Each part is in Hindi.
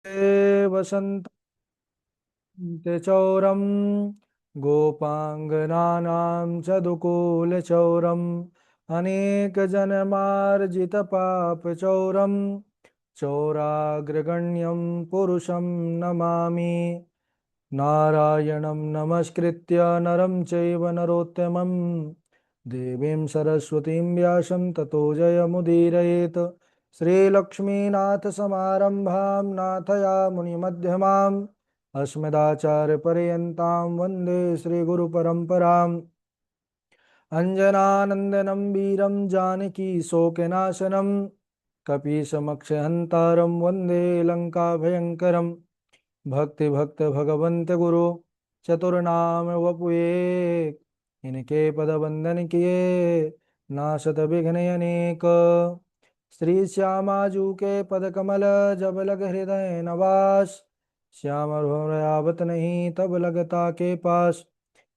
वसन्त चौरम गोपांगनानां च दुकूलचौरम् अनेकजन्मार्जितपापचौरम् चौराग्रगण्यं पुरुषं नमामि। नारायणं नमस्कृत्य नरं चैव नरोत्तमं देवीं सरस्वतीं व्यासं ततो जयमुदीरयेत्। श्रीलक्ष्मीनाथसमारम्भां नाथयामुनिमध्यमाम् अस्मदाचार्यपर्यन्तां वन्दे श्रीगुरुपरम्पराम्। अञ्जनानन्दनं वीरं जानकी शोकनाशनं कपीशमक्षहन्तारं वन्दे लङ्काभयङ्करम्। भक्ति भक्त भगवंत गुरु चतुर्नाम वपुए इनके पद वंदन किए नाशत विघ्न अनेक। श्री श्यामाजू के पद कमल जब लग हृदय नवास श्याम आवत नहीं तब लगता के पास।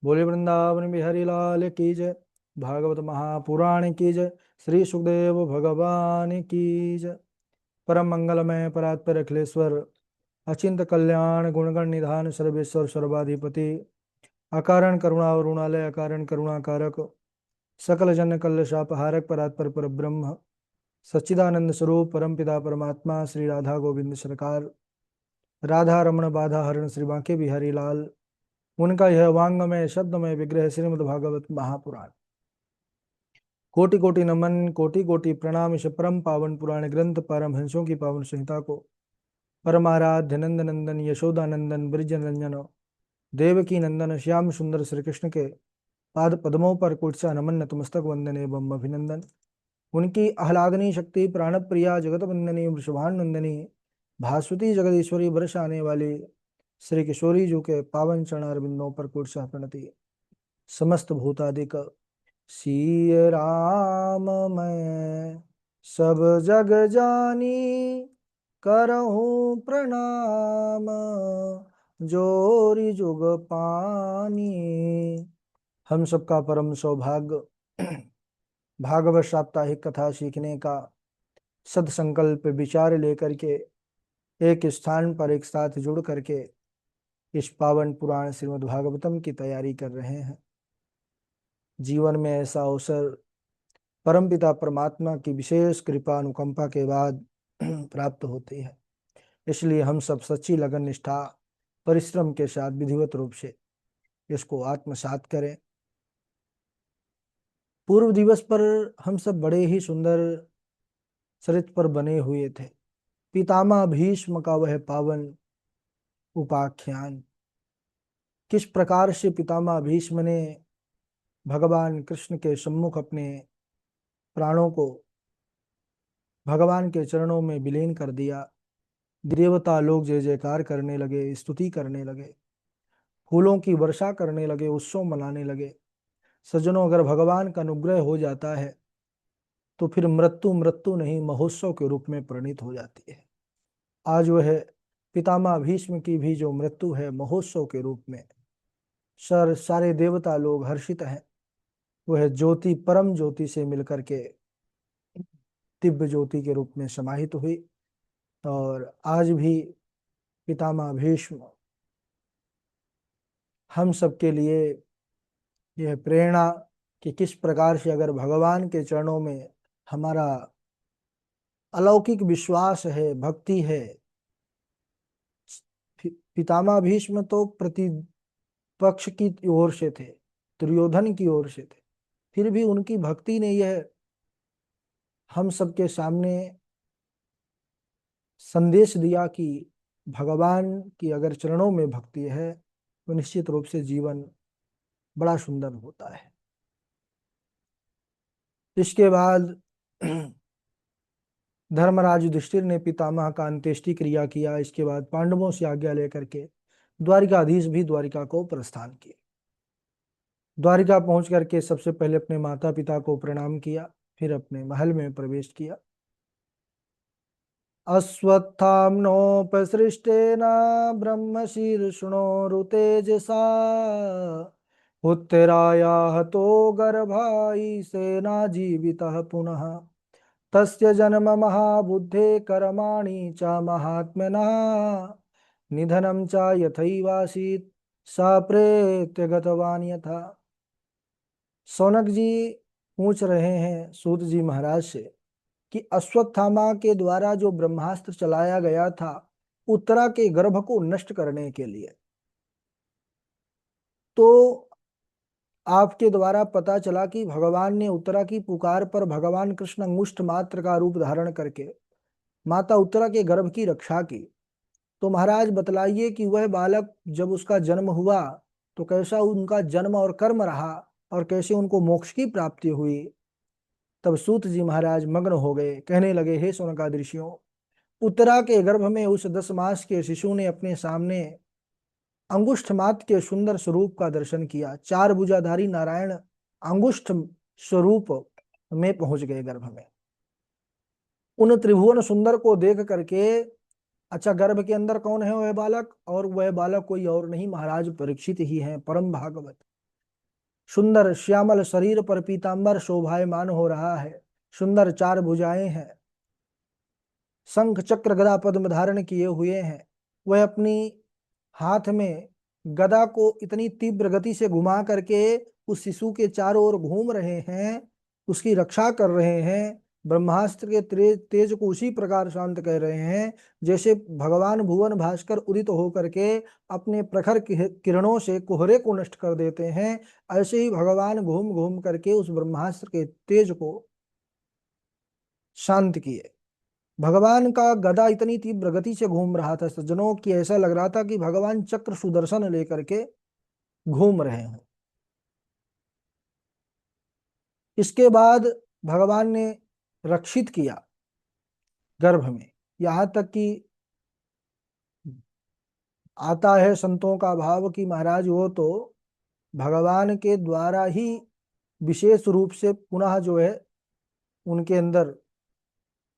बोले वृंदावन बिहारी लाल की जय। भागवत महापुराण की जय। श्री सुखदेव भगवान की जय। परम मंगलमय परात्पर अखिलेश्वर अचिंत कल्याण गुणगण निधान सर्वेश्वर सर्वाधिपति अकारण करुणा वरुणालय अकारण करुणाकारक सकल जन कल्ल शापहारक परात्पर पर ब्रह्म सच्चिदानंद स्वरूप परमपिता परमात्मा श्री राधा गोविंद सरकार राधा रमण बाधा हरण श्री बांके बिहारी लाल उनका यह वांगमय शब्दमय विग्रह श्रीमद् भागवत महापुराण कोटि कोटि नमन कोटि कोटि प्रणाम। इस परम पावन पुराण ग्रंथ परमहंसों की पावन संहिता को परमाराध्य नंद नंदन यशोदानंदन ब्रिज रंजन देवकी नंदन श्याम सुंदर श्री कृष्ण के पाद पद्मों पर कुटसा नमन नतमस्तक वंदन एवं अभिनंदन। उनकी आह्लादनी शक्ति प्राण प्रिया जगत वंदनी वृषभानंदनी भास्वती जगदीश्वरी वर्ष आने वाली श्री किशोरी जी के पावन चरणारविंदों पर कुटसा प्रणति। समस्त भूतादिक सिय राम मैं सब जग जानी करहूँ प्रणाम जोरी जुग पानी। हम सबका परम सौभाग्य भागवत साप्ताहिक कथा सीखने का सदसंकल्प विचार लेकर के एक स्थान पर एक साथ जुड़ करके इस पावन पुराण श्रीमद् भागवतम की तैयारी कर रहे हैं। जीवन में ऐसा अवसर परमपिता परमात्मा की विशेष कृपा अनुकंपा के बाद प्राप्त होती है। इसलिए हम सब सच्ची लगन निष्ठा परिश्रम के साथ विधिवत रूप से इसको आत्मसात करें। पूर्व दिवस पर हम सब बड़े ही सुंदर चरित्र पर बने हुए थे। पितामह भीष्म का वह पावन उपाख्यान, किस प्रकार से पितामह भीष्म ने भगवान कृष्ण के सम्मुख अपने प्राणों को भगवान के चरणों में विलीन कर दिया। देवता लोग जय जयकार करने लगे, स्तुति करने लगे, फूलों की वर्षा करने लगे, उत्सव मनाने लगे। सज्जनों, अगर भगवान का अनुग्रह हो जाता है तो फिर मृत्यु मृत्यु नहीं महोत्सव के रूप में परिणित हो जाती है। आज वह पितामह भीष्म की भी जो मृत्यु है महोत्सव के रूप में सारे देवता लोग हर्षित हैं। वह ज्योति परम ज्योति से मिलकर के दिव्य ज्योति के रूप में समाहित हुई। और आज भी पितामह भीष्म हम सबके लिए यह प्रेरणा कि किस प्रकार से अगर भगवान के चरणों में हमारा अलौकिक विश्वास है, भक्ति है। पितामह भीष्म तो प्रतिपक्ष की ओर से थे, दुर्योधन की ओर से थे, फिर भी उनकी भक्ति ने यह हम सबके सामने संदेश दिया कि भगवान की अगर चरणों में भक्ति है तो निश्चित रूप से जीवन बड़ा सुंदर होता है। इसके बाद धर्मराज युधिष्ठिर ने पितामह का अंत्येष्टि क्रिया किया। इसके बाद पांडवों से आज्ञा लेकर के द्वारिकाधीश भी द्वारिका को प्रस्थान किया। द्वारिका पहुंच करके सबसे पहले अपने माता पिता को प्रणाम किया, फिर अपने महल में प्रवेश किया। अश्वत्थाम्नोपसृष्टेन ब्रह्मशीर्षणोरुतेजसा उत्तराया हतो गर्भाई सेना जीवितः पुनः तस्य जन्म महाबुद्धे कर्माणि च महात्मनः निधनं च यथैवासीत् स प्रेत्य गतवान् यथा। सौनक जी पूछ रहे हैं सूत जी महाराज से कि अश्वत्थामा के द्वारा जो ब्रह्मास्त्र चलाया गया था उत्तरा के गर्भ को नष्ट करने के लिए, तो आपके द्वारा पता चला कि भगवान ने उत्तरा की पुकार पर भगवान कृष्ण अंगुष्ठ मात्र का रूप धारण करके माता उत्तरा के गर्भ की रक्षा की। तो महाराज बतलाइए कि वह बालक जब उसका जन्म हुआ तो कैसा उनका जन्म और कर्म रहा और कैसे उनको मोक्ष की प्राप्ति हुई। तब सूत जी महाराज मग्न हो गए, कहने लगे, हे शौनकादिऋषियों, उत्तरा के गर्भ में उस 10 मास के शिशु ने अपने सामने अंगुष्ठ मात्र के सुंदर स्वरूप का दर्शन किया। 4 भुजाधारी नारायण अंगुष्ठ स्वरूप में पहुंच गए गर्भ में। उन त्रिभुवन सुंदर को देख करके, अच्छा गर्भ के अंदर कौन है वह बालक, और वह बालक कोई और नहीं महाराज परीक्षित ही है, परम भागवत। सुंदर श्यामल शरीर पर पीतांबर शोभायमान हो रहा है, सुंदर 4 भुजाएं हैं, शंख चक्र गदा पद्म धारण किए हुए हैं। वह अपनी हाथ में गदा को इतनी तीव्र गति से घुमा करके उस शिशु के चारों ओर घूम रहे हैं, उसकी रक्षा कर रहे हैं। ब्रह्मास्त्र के तेज को उसी प्रकार शांत कर रहे हैं जैसे भगवान भुवन भास्कर उदित होकर के अपने प्रखर किरणों से कोहरे को नष्ट कर देते हैं। ऐसे ही भगवान घूम घूम करके उस ब्रह्मास्त्र के तेज को शांत किए। भगवान का गदा इतनी तीव्र गति से घूम रहा था सज्जनों कि ऐसा लग रहा था कि भगवान चक्र सुदर्शन लेकर के घूम रहे हैं। इसके बाद भगवान ने रक्षित किया गर्भ में, यहां तक कि आता है संतों का भाव कि महाराज वो तो भगवान के द्वारा ही विशेष रूप से पुनः जो है उनके अंदर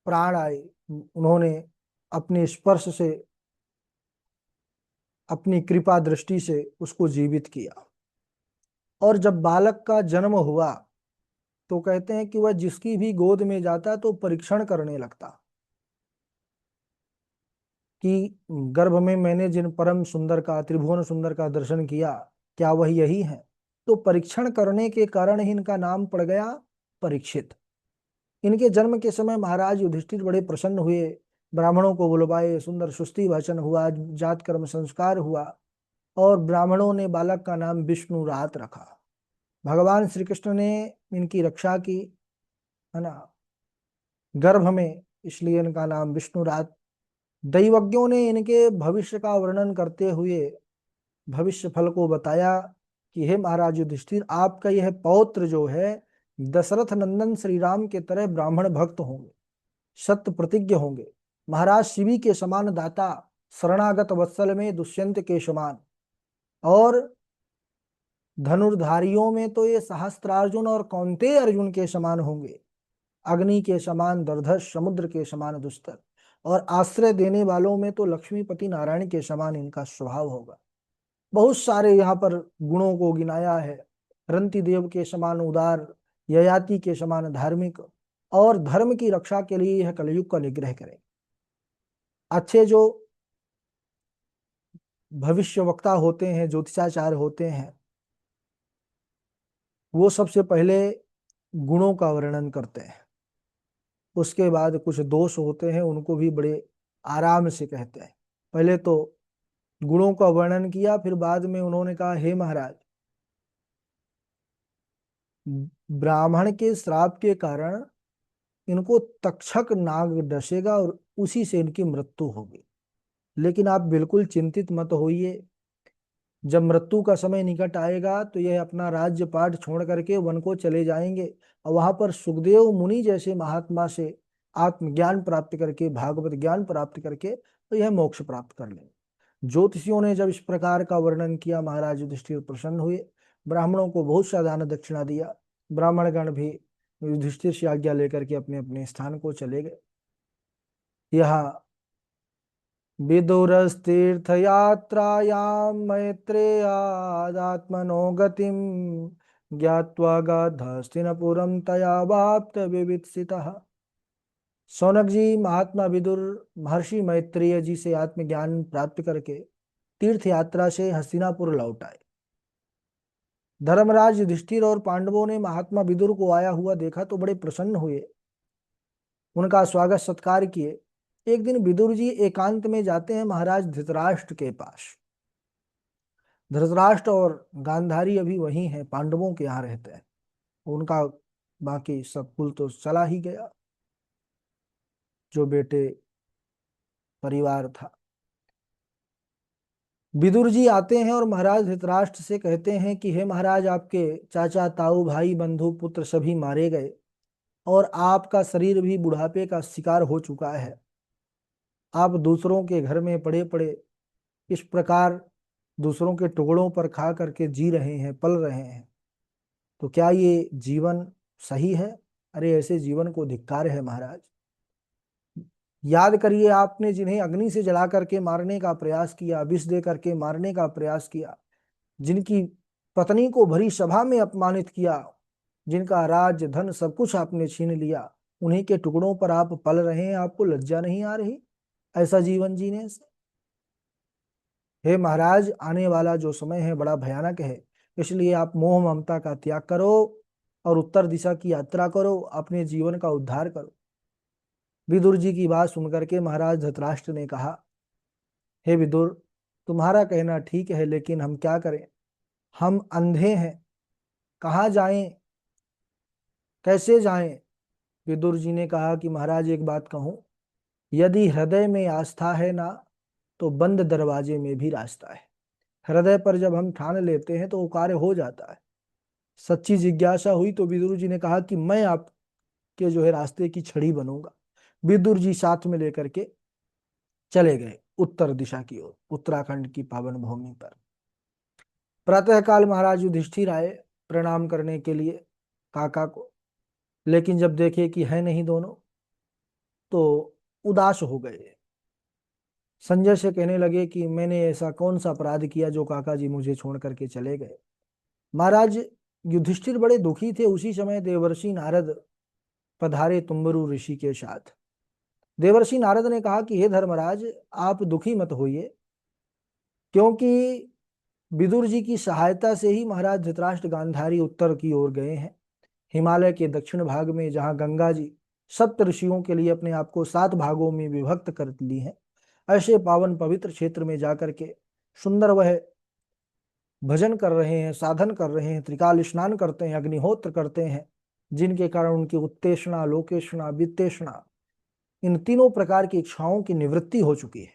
प्राण आए, उन्होंने अपने स्पर्श से अपनी कृपा दृष्टि से उसको जीवित किया। और जब बालक का जन्म हुआ तो कहते हैं कि वह जिसकी भी गोद में जाता तो परीक्षण करने लगता कि गर्भ में मैंने जिन परम सुंदर का त्रिभुवन सुंदर का दर्शन किया क्या वह यही है। तो परीक्षण करने के कारण ही इनका नाम पड़ गया परीक्षित। इनके जन्म के समय महाराज युधिष्ठिर बड़े प्रसन्न हुए, ब्राह्मणों को बुलवाए, सुंदर सुस्ति भाषण हुआ, जात कर्म संस्कार हुआ और ब्राह्मणों ने बालक का नाम विष्णु रात रखा। भगवान श्री कृष्ण ने इनकी रक्षा की, है ना, गर्भ में, इसलिए इनका नाम विष्णु रात। दैवज्ञों ने इनके भविष्य का वर्णन करते हुए भविष्य फल को बताया कि हे महाराज युधिष्ठिर, आपका यह पौत्र जो है दशरथ नंदन श्री राम के तरह ब्राह्मण भक्त होंगे, सत्य प्रतिज्ञ होंगे, महाराज शिवी के समान दाता, शरणागत वत्सल में दुष्यंत के समान, और धनुर्धारियों में तो ये सहस्त्रार्जुन और कौंतेय अर्जुन के समान होंगे, अग्नि के समान दर्धस, समुद्र के समान दुस्तर, और आश्रय देने वालों में तो लक्ष्मीपति नारायण के समान इनका स्वभाव होगा। बहुत सारे यहाँ पर गुणों को गिनाया है। रंति देव के समान उदार, ययाति के समान धार्मिक, और धर्म की रक्षा के लिए यह कलयुग का निग्रह करें। अच्छे जो भविष्य वक्ता होते हैं, ज्योतिषाचार होते हैं, वो सबसे पहले गुणों का वर्णन करते हैं, उसके बाद कुछ दोष होते हैं उनको भी बड़े आराम से कहते हैं। पहले तो गुणों का वर्णन किया, फिर बाद में उन्होंने कहा, हे महाराज, ब्राह्मण के श्राप के कारण इनको तक्षक नाग डसेगा और उसी से इनकी मृत्यु होगी। लेकिन आप बिल्कुल चिंतित मत होइए, जब मृत्यु का समय निकट आएगा तो यह अपना राज्य पाठ छोड़ करके वन को चले जाएंगे और वहां पर सुखदेव मुनि जैसे महात्मा से आत्मज्ञान प्राप्त करके, भागवत ज्ञान प्राप्त करके तो यह मोक्ष प्राप्त कर लेंगे। ज्योतिषियों ने जब इस प्रकार का वर्णन किया, महाराज युधिष्ठिर प्रसन्न हुए, ब्राह्मणों को बहुत सा दान दक्षिणा दिया। ब्राह्मणगण भी युधिष्ठिर से आज्ञा लेकर के अपने अपने स्थान को चले गए। यह विदुरस्तीर्थयात्रायां मैत्रेयादात्मनो गतिं ज्ञात्वा गाधस्तिनपुरं तया वाप्त विवित्सितः। शौनक जी महात्मा विदुर महर्षि मैत्रेय जी से आत्मज्ञान प्राप्त करके तीर्थ यात्रा से हस्तिनापुर लौट आए। धर्मराज युधिष्ठिर और पांडवों ने महात्मा विदुर को आया हुआ देखा तो बड़े प्रसन्न हुए, उनका स्वागत सत्कार किए। एक दिन विदुर जी एकांत में जाते हैं महाराज धृतराष्ट्र के पास। धृतराष्ट्र और गांधारी अभी वहीं हैं, पांडवों के यहाँ रहते हैं। उनका बाकी सब कुल तो चला ही गया, जो बेटे परिवार था। विदुर जी आते हैं और महाराज धृतराष्ट्र से कहते हैं कि हे महाराज, आपके चाचा ताऊ भाई बंधु पुत्र सभी मारे गए और आपका शरीर भी बुढ़ापे का शिकार हो चुका है। आप दूसरों के घर में पड़े पड़े इस प्रकार दूसरों के टुकड़ों पर खा करके जी रहे हैं, पल रहे हैं, तो क्या ये जीवन सही है? अरे ऐसे जीवन को धिक्कार है महाराज। याद करिए, आपने जिन्हें अग्नि से जला करके मारने का प्रयास किया, विष दे करके मारने का प्रयास किया, जिनकी पत्नी को भरी सभा में अपमानित किया, जिनका राज धन सब कुछ आपने छीन लिया, उन्हीं के टुकड़ों पर आप पल रहे हैं। आपको लज्जा नहीं आ रही ऐसा जीवन जीने से? हे महाराज, आने वाला जो समय है बड़ा भयानक है, इसलिए आप मोह ममता का त्याग करो और उत्तर दिशा की यात्रा करो, अपने जीवन का उद्धार करो। विदुर जी की बात सुनकर के महाराज धृतराष्ट्र ने कहा, हे विदुर, तुम्हारा कहना ठीक है, लेकिन हम क्या करें? हम अंधे हैं, कहाँ जाएं, कैसे जाएं? विदुर जी ने कहा कि महाराज एक बात कहूं, यदि हृदय में आस्था है ना, तो बंद दरवाजे में भी रास्ता है। हृदय पर जब हम ठान लेते हैं तो वो कार्य हो जाता है। सच्ची जिज्ञासा हुई तो विदुर जी ने कहा कि मैं आपके जो है रास्ते की छड़ी बनूंगा। विदुर जी साथ में लेकर के चले गए उत्तर दिशा की ओर, उत्तराखंड की पावन भूमि पर। प्रातःकाल महाराज युधिष्ठिर आए प्रणाम करने के लिए काका को, लेकिन जब देखे कि है नहीं दोनों तो उदास हो गए। संजय से कहने लगे कि मैंने ऐसा कौन सा अपराध किया जो काका जी मुझे छोड़ करके चले गए। महाराज युधिष्ठिर बड़े दुखी थे। उसी समय देवर्षि नारद पधारे तुम्बरु ऋषि के साथ। देवर्षि नारद ने कहा कि हे धर्मराज, आप दुखी मत होइए, क्योंकि विदुर जी की सहायता से ही महाराज धृतराष्ट्र गांधारी उत्तर की ओर गए हैं। हिमालय के दक्षिण भाग में जहां गंगा जी सप्त ऋषियों के लिए अपने आप को 7 भागों में विभक्त कर ली है, ऐसे पावन पवित्र क्षेत्र में जाकर के सुंदर वह भजन कर रहे हैं, साधन कर रहे हैं, त्रिकाल स्नान करते हैं, अग्निहोत्र करते हैं, जिनके कारण उनकी उत्तेषणा, लोकेषणा, वित्तेषणा, इन तीनों प्रकार की इच्छाओं की निवृत्ति हो चुकी है।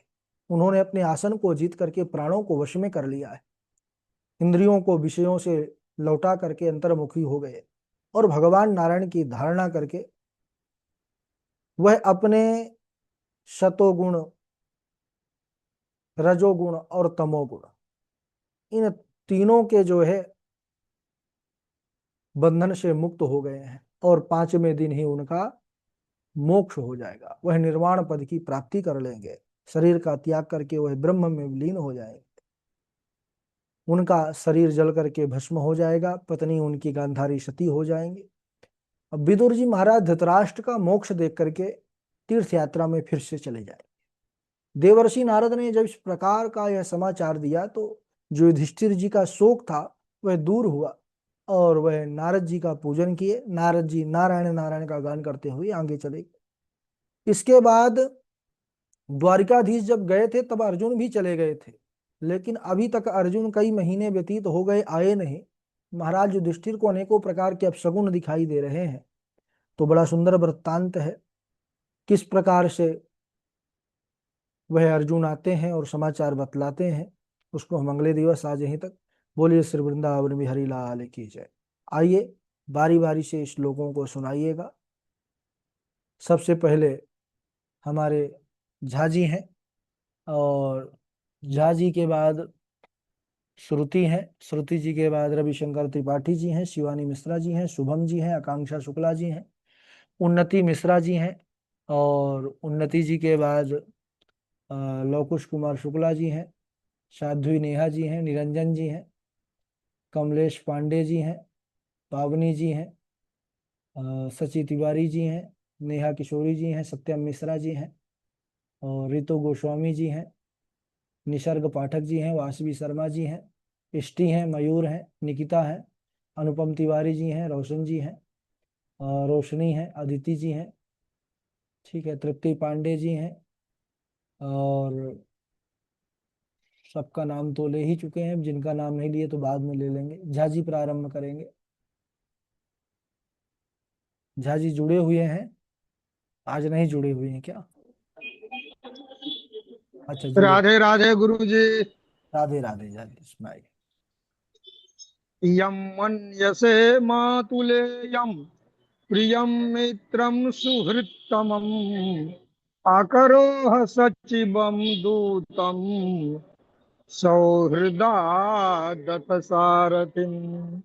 उन्होंने अपने आसन को जीत करके प्राणों को वश में कर लिया है, इंद्रियों को विषयों से लौटा करके अंतर्मुखी हो गए और भगवान नारायण की धारणा करके वह अपने सतोगुण, रजोगुण और तमोगुण, इन तीनों के जो है बंधन से मुक्त हो गए हैं और 5वें दिन ही उनका मोक्ष हो जाएगा। वह निर्वाण पद की प्राप्ति कर लेंगे, शरीर का त्याग करके वह ब्रह्म में विलीन हो जाएंगे। उनका शरीर जल करके भस्म हो जाएगा, पत्नी उनकी गांधारी सती हो जाएंगी। अब विदुर जी महाराज धृतराष्ट्र का मोक्ष देख करके तीर्थ यात्रा में फिर से चले जाए। देवर्षि नारद ने जब इस प्रकार का यह समाचार दिया तो जो युधिष्ठिर जी का शोक था वह दूर हुआ और वह नारद जी का पूजन किए। नारद जी नारायण नारायण का गान करते हुए आगे चले। इसके बाद द्वारिकाधीश जब गए थे तब अर्जुन भी चले गए थे, लेकिन अभी तक अर्जुन कई महीने व्यतीत हो गए, आए नहीं। महाराज युधिष्ठिर को अनेकों प्रकार के अपशगुन दिखाई दे रहे हैं। तो बड़ा सुंदर वृत्तांत है किस प्रकार से वह अर्जुन आते हैं और समाचार बतलाते हैं, उसको हम अगले दिवस आज यहीं तक। बोलिए श्री वृंदावन बिहारी लाल की जय। आइए बारी बारी से इस श्लोकों को सुनाइएगा। सबसे पहले हमारे झा जी हैं और झा जी के बाद श्रुति हैं, श्रुति जी के बाद रविशंकर त्रिपाठी जी हैं, शिवानी मिश्रा जी हैं, शुभम जी हैं, आकांक्षा शुक्ला जी हैं, उन्नति मिश्रा जी हैं और उन्नति जी के बाद लवकुश कुमार शुक्ला जी हैं, साध्वी नेहा जी हैं, निरंजन जी हैं, कमलेश पांडे जी हैं, पावनी जी हैं, सची तिवारी जी हैं, नेहा किशोरी जी हैं, सत्यम मिश्रा जी हैं, और रितु गोस्वामी जी हैं, निसर्ग पाठक जी हैं, वासवी शर्मा जी हैं, इष्टि हैं, मयूर हैं, निकिता हैं, अनुपम तिवारी जी हैं, रोशन जी हैं, रोशनी हैं, अदिति जी हैं, ठीक है, तृप्ति पांडे जी हैं, और सबका नाम तो ले ही चुके हैं, जिनका नाम नहीं लिए तो बाद में ले लेंगे। झा जी प्रारंभ करेंगे। झा जी जुड़े हुए हैं, आज नहीं जुड़े हुए हैं क्या? अच्छा, जुड़े। राधे राधे गुरु जी। राधे राधे झा जी, सुनाइए। यम मन्यसे मातुलेयम प्रियम मित्रम सुहृत्तमम आकरोह सचिवम दूतम सौहृदादत सारथिम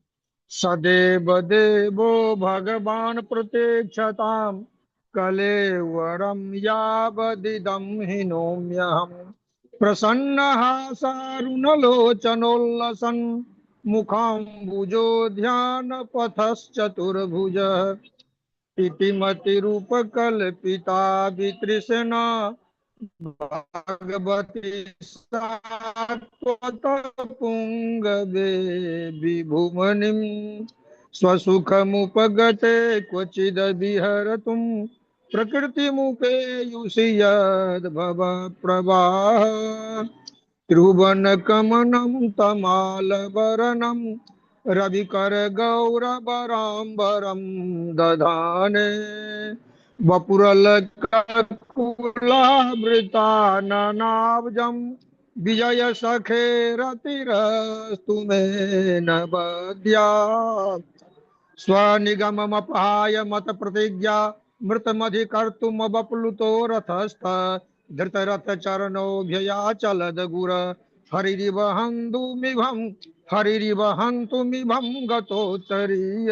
सदेव देवो भगवान प्रतीक्षताम कलेवरम यावदिदं हिनोम्यहम् प्रसन्नः सारुणलोचनोल्लसन् मुखाम्बुजो ध्यानपथश्चतुर्भुजः इति मतिरूपकल्पिता वितृष्णा भगवती सात्वतपुङ्गवे विभुमनिम् स्वसुखमुपगते क्वचिदविहरतुं प्रकृतिमुपेयुषि यद्भव प्रवाह त्रिभुवनकमनं तमालवरणं रविकरगौरवराम्बरं दधाने वपुरलकुलावृताननाब्जं विजयसखेरतिरस्तु मे नवद्या स्वनिगममपहाय मतप्रतिज्ञा मृतमधिकर्तुमवप्लुतो रथस्थ धृतरथचरणोऽभ्ययाचलदगुर हरिरिवहन्तुमिभं गतोत्तरीय।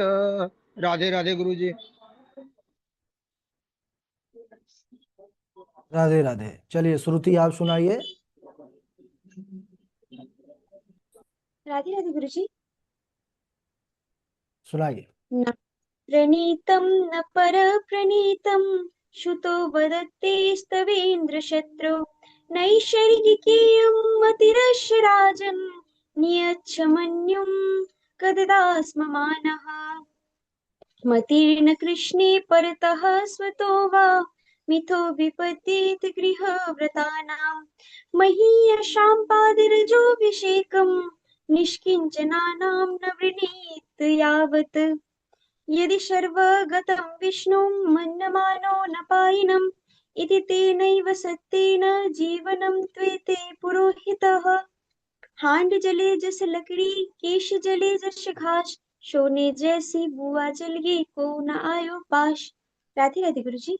राधे राधे गुरु जी। राधे राधे। चलिए श्रुति आप सुनाइए। राधे राधे गुरुजी। सुनाइए। न प्रणीतं न परप्रणीतं श्रुतो वदते स्तवेन्द्रशत्रु नैषरिकीयं मतिरस्य राजन् नियच्छ मन्युं कददास्ममानः मतिर्न कृष्णे परतः स्वतो वा मिथो विपद्येत गृहव्रतानां महीयशां पादरजोऽभिषेकं निष्किञ्चनानां न वृणीत यावत् यदि सर्वगतं विष्णुं मन्यमानो न पायिनम् इति तेनैव सत्येन जीवनं त्वेते पुरोहितः हांड जले जस लकड़ी केश जले जस घास सोने जैसी बुआ जल गई को न आयो पास। राधे राधे गुरुजी।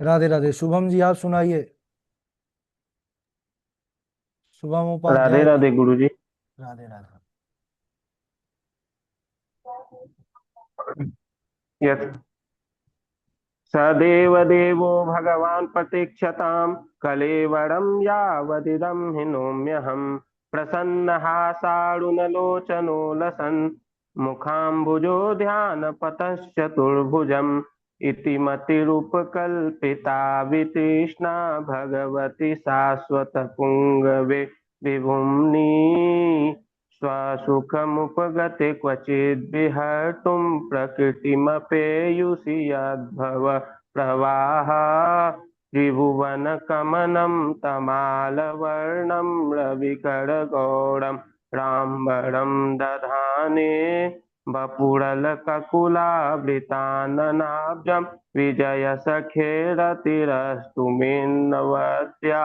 राधे राधे। शुभम जी आप सुनाइए। शुभम राधे उपाध्याय जी। राधे गुरु जी। राधे राधे। यत् सदेव देवो भगवान् प्रतीक्षतां कलेवरं यावदिदं हिनोम्यहं प्रसन्नः सारुणलोचनो लसन् मुखाम्बुजो ध्यानपतश्चतुर्भुजम् इति मतिरूपकल्पिता वितृष्णा भगवती शाश्वतपुङ्गवे विभुम्नि स्वसुखमुपगते क्वचिद्विहर्तुं प्रकृतिमपेयुषि यद्भव प्रवाह त्रिभुवनकमनं तमालवर्णं रविकरगौरं राम्बरं दधाने वपुरलककुलावृताननाब्जं विजयसखेरतिरस्तु मेन्नवत्या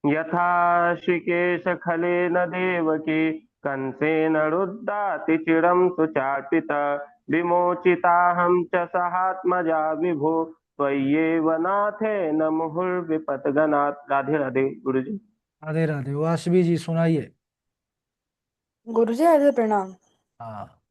यथा श्रीकेशखलेन देवकी कंसेन रुद्धाति चिरं सुचाटिता विमोचिताहं च सहात्मजा विभो त्वय्येव नाथेन मुहुर्विपत्गणात्। राधे राधे गुरु जी। राधे राधे। वासवी जी सुनाइए। गुरुजी राधे प्रणाम। हाँ।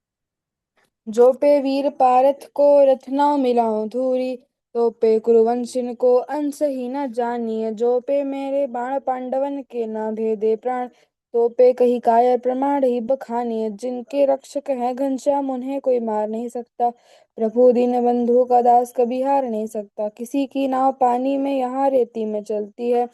जो पे वीर पारथ को रथ न मिलाऊं धूरी, तो पे कुरुवंशिन को अंश ही न जानिए। जो पे मेरे बाण पांडवन के न भेदे प्राण, तो पे कही कायर प्रमाण ही बखानिय, जिनके रक्षक हैं घनश्याम उन्हें कोई मार नहीं सकता। प्रभु दीन बंधु का दास कभी हार नहीं सकता, किसी की नाव पानी में यहाँ रेती में चलती है।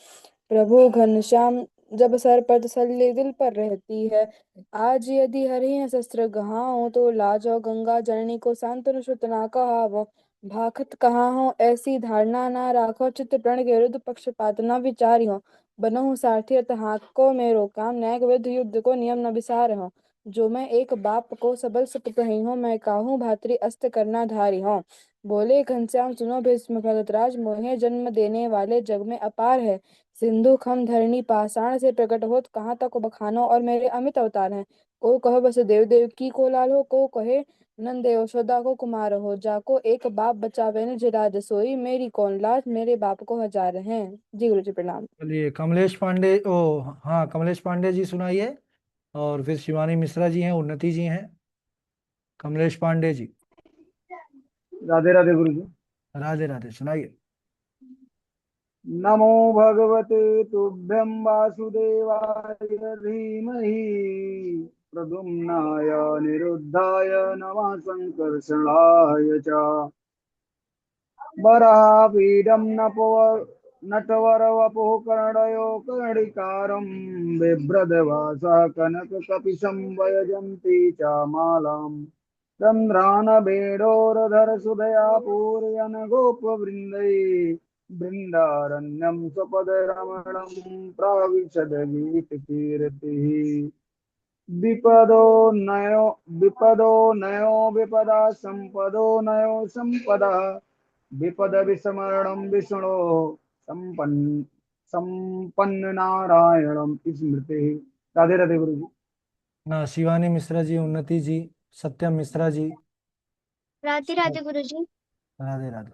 प्रभु घनश्याम जब सर पर तसल्ली दिल पर रहती है। आज यदि हरि शस्त्र गहाओ, तो लाजो गंगा जननी को सांतनु सुत ना कहावो। भाखत कहाँ हो ऐसी धारणा ना राखो, चित्त प्रण के विरुद्ध पक्षपात न विचारियो। बनहु सारथी रथ हाथ को मेरो काम, न्याय विरुद्ध युद्ध को नियम न विसार हो। जो मैं एक बाप को सबल सत कही हूँ, मैं काहू भातृ अस्त करना धारी हूँ। बोले घनश्याम सुनो भीष्म भरतराज, मोहे जन्म देने वाले जग में अपार है। सिंधु खम धरणी पाषाण से प्रकट होत, कहाँ तक बखानो और मेरे अमित अवतार हैं। को कहो बस देव देवकी को लाल हो, को कहे नंद यशोदा को कुमार हो। जाको एक बाप बचावे न जिराज सोई, मेरी कौन लाज मेरे बाप को हजार हैं। जी गुरु जी प्रणाम। चलिए कमलेश पांडे, ओ हाँ, कमलेश पांडे जी सुनाइए। और फिर शिवानी मिश्रा जी हैं, उन्नति जी हैं। कमलेश पांडे जी। राधे राधे गुरु जी। राधे राधे, सुनाइए। नमो भगवते तुभ्यं वासुदेवाय धीमहि प्रद्युम्नाय निरुद्धाय नमः संकर्षणाय च वरापीडं नटवरवपुः कर्णयो कर्णिकारं बिभ्रदवासः कनककपिशं वयजन्ती च मालाम् रन्ध्रानबेडोरधर सुधया पूरयन् गोपवृन्दै बृन्दारण्यं स्वपदरमणं प्राविशद गीतकीर्तिः विपदो नयो विपदा संपदो नयो संपदा विपद विस्मरणं विष्णो संपन्न नारायणं स्मृति। राधे राधे गुरु जी। ना शिवानी मिश्रा जी, उन्नति जी, सत्यम मिश्रा जी। राधे राधे गुरु जी। राधे राधे।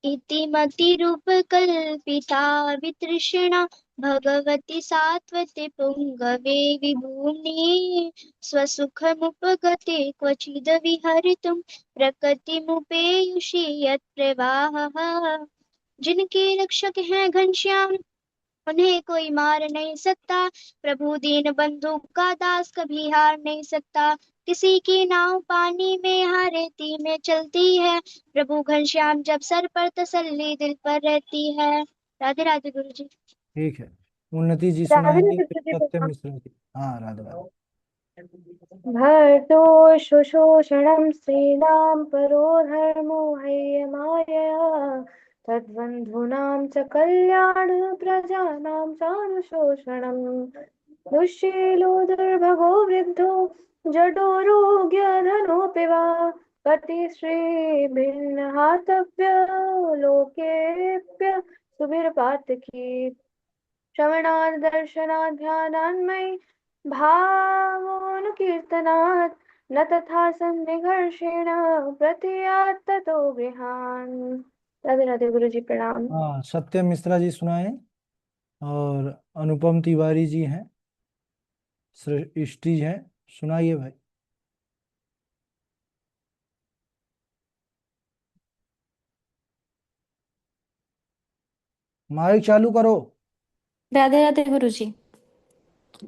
इतिमतिरूपकल्पिता वितृष्णा भगवती सात्वते पुङ्गवे विभूम्नि स्वसुखमुपगते क्वचिद् विहरितुं प्रकृतिमुपेयुषि यत्प्रवाहः। जिनके रक्षक हैं घनश्याम उन्हें कोई मार नहीं सकता। प्रभु दीन बंधु का दास कभी हार नहीं सकता। किसी की नाव पानी में यहाँ रेती में चलती है। प्रभु घनश्याम जब सर पर तसल्ली दिल पर रहती है। राधे राधे गुरु जी। ठीक है, उन्नति जी राधे सुनाएंगे, राधे फिर गुरु जी सत्यम प्रणाम। मिश्रा जी। हाँ, राधे राधे। भर्तो शोषणं स्त्रीणां परो धर्मो हैयमायया तद्बन्धूनां च कल्याण प्रजानां चानुशोषणम् दुःशीलो दुर्भगो वृद्धो जडोरोग्यधनोऽपि वा कतिश्रीभिर्नहातव्य लोकेऽप्य सुभिर्पातकी श्रवणात् दर्शनात् ध्यानान्मयि भावोऽनुकीर्तनात् न तथा सन्निकर्षेण प्रतियात् ततो गृहान्। राधे राधे गुरु जी प्रणाम। हाँ, सत्यम मिश्रा जी सुनाए। और अनुपम तिवारी जी हैं, सृष्टि हैं। सुनाइए भाई। माइक चालू करो। राधे राधे गुरु जी।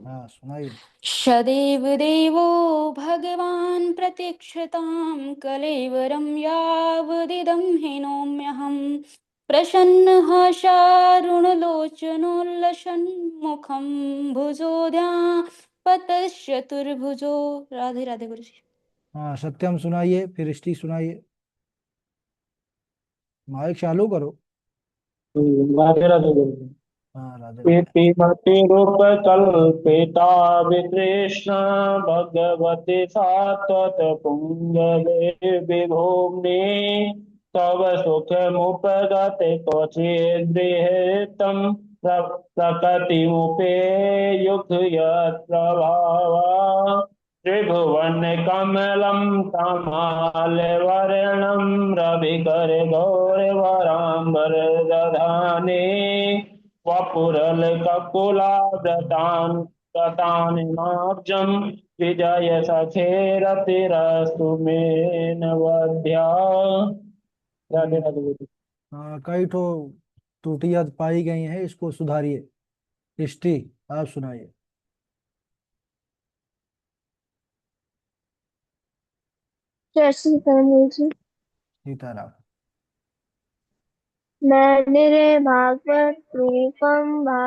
हाँ, सुनाइए। सदैव देवो भगवान् प्रतीक्षतां कलेवरं यावदिदं हीनोम्यहम् प्रसन्नः शारुणलोचनोल्लसन्मुखं भुजोऽध्यापतश्चतुर्भुजो। राधे राधे गुरु जी। हाँ, सत्यम सुनाइए, फिर सृष्टि सुनाइए। माइक चालू करो। राधे राधे गुरु जी। हाँ, राधे राधे। इतिमतिरूपकल्पिता वितृष्णा भगवती सात्वतपुङ्गवे विभूम्नि तव सुखमुपगते क्वचिद्गृहीतं प्रकृतिमुपेयुक्त यत्प्रभावा त्रिभुवनकमलं तमालवर्णं रविकरगौरवराम्बरदधाने वपुरलककुलाव्रतान् व्रतानिमाब्जं विजय सखेरतिरस्तु मे नवध्या। राधे राधे गुरु। हाँ, कई ठो त्रुटियां पाई गई हैं, इसको सुधारिए। सृष्टि, आप सुनाइए। जय श्री राम जी। सीताराम। मैं निरे भागवत रूपम भाग